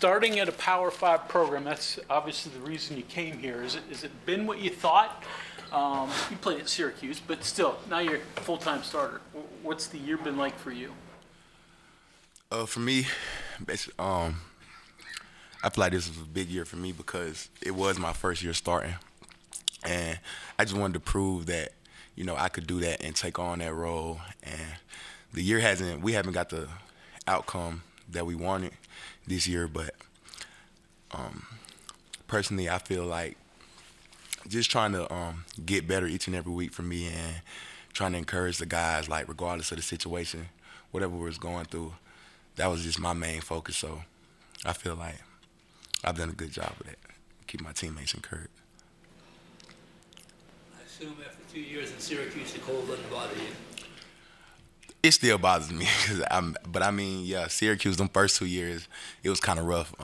starting at a Power 5 program, that's obviously the reason you came here. Is it been what you thought? You played at Syracuse, but still, now you're a full-time starter. What's the year been like for you? For me, I feel like this was a big year for me because it was my first year starting, and I just wanted to prove that I could do that and take on that role. And we haven't got the outcome that we wanted this year, but personally, I feel like just trying to get better each and every week for me, and trying to encourage the guys, like regardless of the situation, whatever we was going through, that was just my main focus. So I feel like I've done a good job of that, keep my teammates encouraged. I assume after 2 years in Syracuse, the cold doesn't bother you. It still bothers me, but I mean, yeah, Syracuse, them first 2 years, it was kind of rough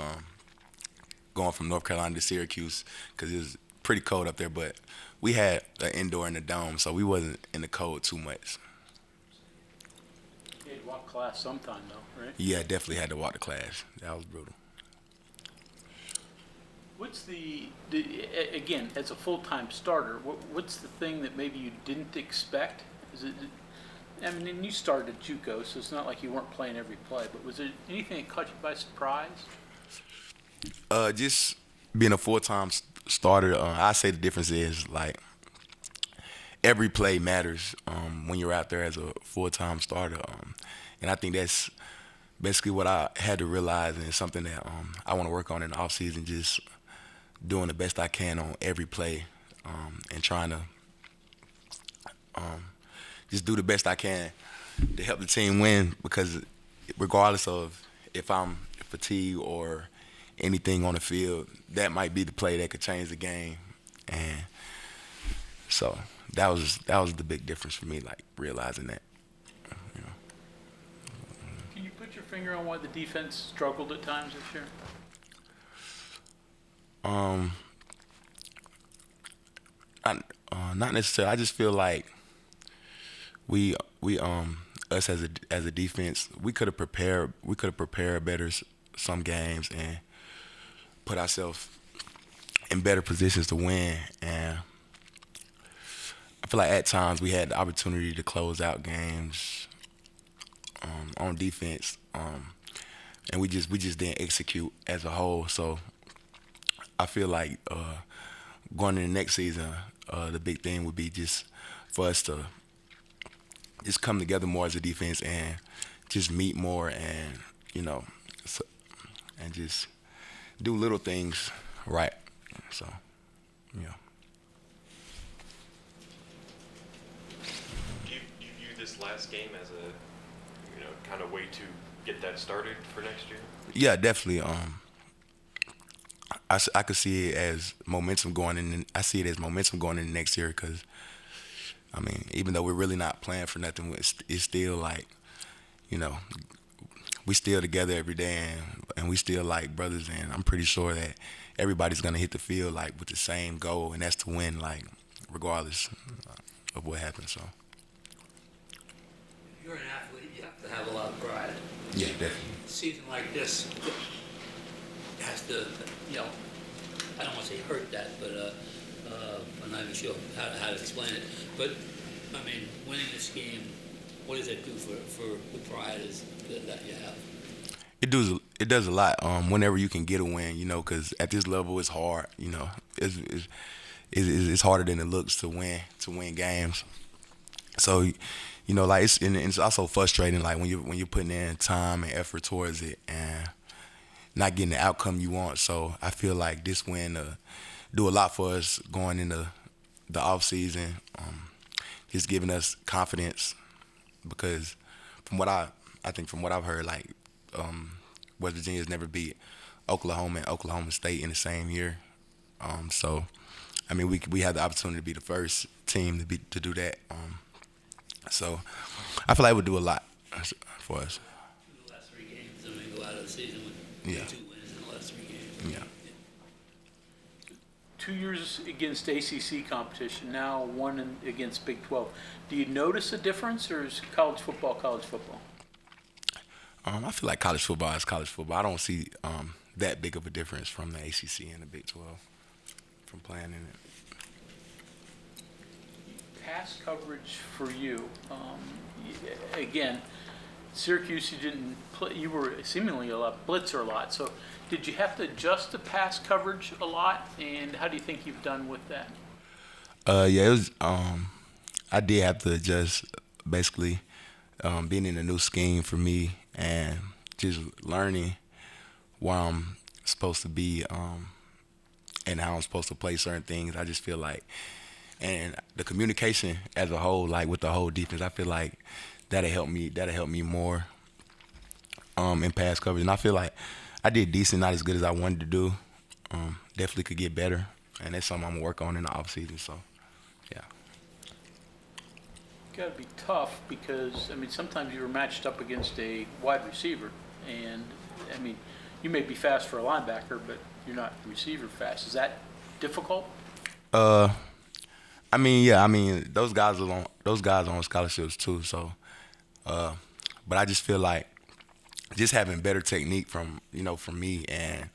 going from North Carolina to Syracuse because it was pretty cold up there. But we had an indoor in the dome, so we wasn't in the cold too much. You had to walk class sometime, though, right? Yeah, definitely had to walk to class. That was brutal. What's again, as a full-time starter, what's the thing that maybe you didn't expect? Is it, I mean, and you started at JUCO, so it's not like you weren't playing every play, but was there anything that caught you by surprise? Just being a full-time starter, I say the difference is like every play matters when you're out there as a full-time starter, and I think that's basically what I had to realize, and it's something that I want to work on in the offseason, just doing the best I can on every play, and trying to just do the best I can to help the team win, because regardless of if I'm fatigued or anything on the field, that might be the play that could change the game. And so that was the big difference for me, like realizing that. Can you put your finger on why the defense struggled at times this year? Not necessarily. I just feel like we us as a defense, we could have prepared better some games and put ourselves in better positions to win. And I feel like at times we had the opportunity to close out games on defense, and we just didn't execute as a whole. So I feel like going into the next season, the big thing would be just for us to just come together more as a defense and just meet more, and and just do little things right. So, yeah. Do you view this last game as a kind of way to get that started for next year? Yeah, definitely. I could see it as momentum going in. I see it as momentum going into next year because, I mean, even though we're really not playing for nothing, it's still like, we still together every day, and we still like brothers, and I'm pretty sure that everybody's gonna hit the field like with the same goal, and that's to win, like regardless of what happens. So. If you're an athlete, you have to have a lot of pride. Yeah, definitely. A season like this has to, I don't want to say hurt that, but I'm not even sure how to explain it. But I mean, winning this game, what does that do for the pride that you have? It does a lot. Whenever you can get a win, because at this level it's hard. It's harder than it looks to win games. So, like it's also frustrating, like when you're putting in time and effort towards it and not getting the outcome you want. So I feel like this win do a lot for us going into the off season, just giving us confidence, because from what I've heard, like West Virginia's never beat Oklahoma and Oklahoma State in the same year. So I mean we had the opportunity to be the first team to do that. So I feel like it would do a lot for us. The last 3 games, and we go out of the season with 2 wins in the last 3 games. Yeah. 2 years against ACC competition, now 1 against Big 12. Do you notice a difference, or is college football college football? I feel like college football is college football. I don't see that big of a difference from the ACC and the Big 12 from playing in it. Pass coverage for you, again, Syracuse, you didn't play, you were seemingly a blitzer a lot. So did you have to adjust the pass coverage a lot? And how do you think you've done with that? Yeah, it was. I did have to adjust, basically, being in a new scheme for me and just learning where I'm supposed to be, and how I'm supposed to play certain things. I just feel like, and the communication as a whole, like with the whole defense, I feel like that'll help me. That'll help me more in pass coverage. And I feel like I did decent, not as good as I wanted to do. Definitely could get better, and that's something I'm gonna work on in the off season. So, yeah. Got to be tough because, I mean, sometimes you were matched up against a wide receiver. And, I mean, you may be fast for a linebacker, but you're not receiver fast. Is that difficult? I mean, yeah. I mean, those guys are on scholarships too. So, but I just feel like just having better technique from me, and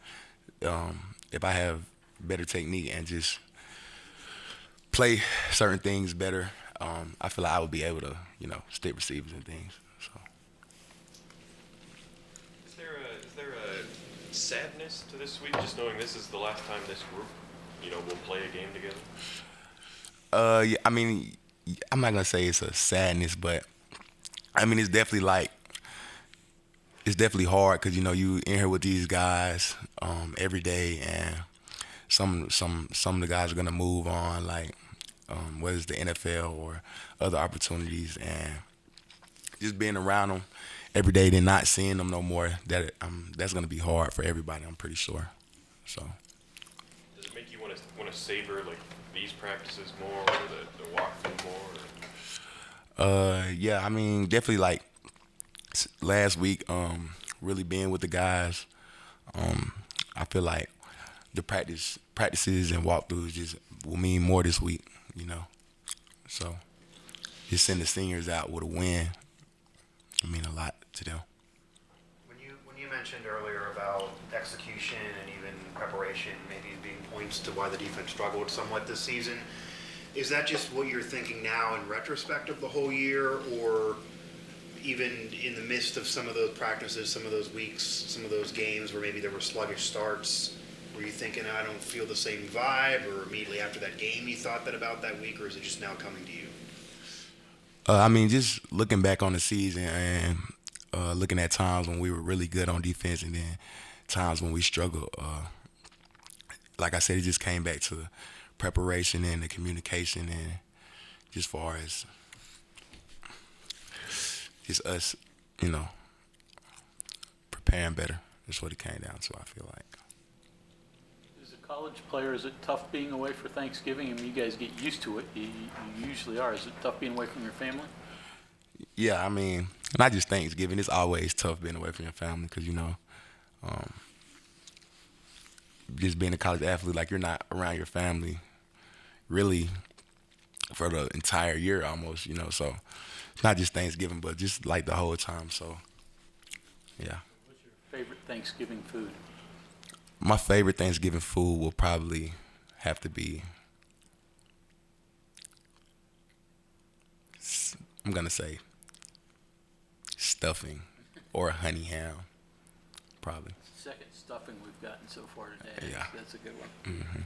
if I have better technique and just play certain things better, I feel like I would be able to stick receivers and things. So. Is there a sadness to this week, just knowing this is the last time this group, will play a game together? Yeah, I mean, I'm not gonna say it's a sadness, but I mean, it's definitely hard because you in here with these guys every day, and some of the guys are gonna move on, like whether it's the NFL or other opportunities, and just being around them every day, then not seeing them no more. That's gonna be hard for everybody, I'm pretty sure. So. Does it make you want to savor like these practices more, or the walkthrough more? Yeah, I mean, definitely like last week, really being with the guys. I feel like the practices and walkthroughs just will mean more this week. So just send the seniors out with a win, I mean a lot to them. When you mentioned earlier about execution and even preparation maybe being points to why the defense struggled somewhat this season, is that just what you're thinking now in retrospect of the whole year, or even in the midst of some of those practices, some of those weeks, some of those games where maybe there were sluggish starts, were you thinking, I don't feel the same vibe, or immediately after that game you thought that about that week, or is it just now coming to you? I mean, just looking back on the season and looking at times when we were really good on defense and then times when we struggled. Like I said, it just came back to preparation and the communication, and just far as just us, preparing better. That's what it came down to, I feel like. As a college player, is it tough being away for Thanksgiving? I mean, you guys get used to it. You usually are. Is it tough being away from your family? Yeah, I mean, not just Thanksgiving. It's always tough being away from your family because, just being a college athlete, like you're not around your family really for the entire year almost, So it's not just Thanksgiving, but just like the whole time. So, yeah. What's your favorite Thanksgiving food? My favorite Thanksgiving food will probably have to be, I'm going to say, stuffing or honey ham, probably. Second stuffing we've gotten so far today. Yeah. That's a good one. Mm-hmm.